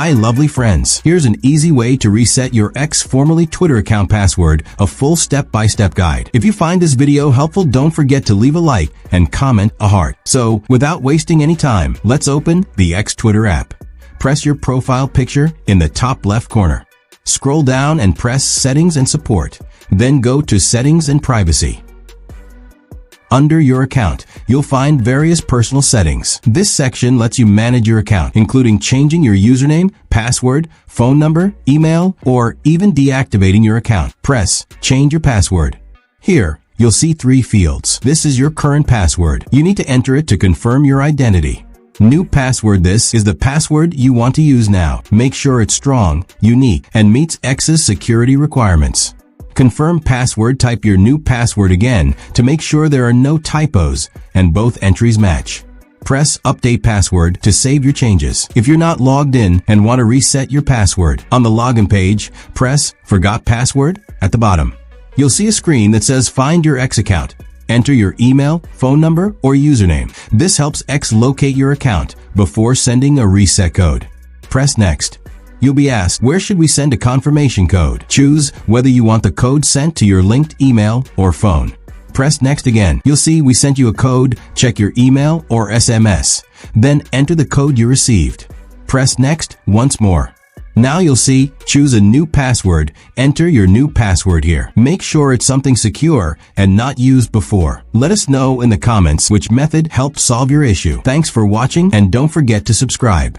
Hi lovely friends, here's an easy way to reset your X formerly Twitter account password, a full step-by-step guide. If you find this video helpful, don't forget to leave a like and comment a heart. So, without wasting any time, let's open the X Twitter app. Press your profile picture in the top left corner. Scroll down and press Settings and Support. Then go to Settings and Privacy. Under your account, you'll find various personal settings. This section lets you manage your account, including changing your username, password, phone number, email, or even deactivating your account. Press Change your password. Here, you'll see 3 fields. This is your current password. You need to enter it to confirm your identity. New password. This is the password you want to use now. Make sure it's strong, unique, and meets X's security requirements. Confirm password. Type your new password again to make sure there are no typos and both entries match. Press Update Password to save your changes. If you're not logged in and want to reset your password, on the login page, press Forgot Password at the bottom. You'll see a screen that says Find Your X Account. Enter your email, phone number, or username. This helps X locate your account before sending a reset code. Press Next. You'll be asked, where should we send a confirmation code? Choose whether you want the code sent to your linked email or phone. Press Next again. You'll see we sent you a code. Check your email or SMS. Then enter the code you received. Press Next once more. Now you'll see Choose a new password. Enter your new password here. Make sure it's something secure and not used before. Let us know in the comments which method helped solve your issue. Thanks for watching and don't forget to subscribe.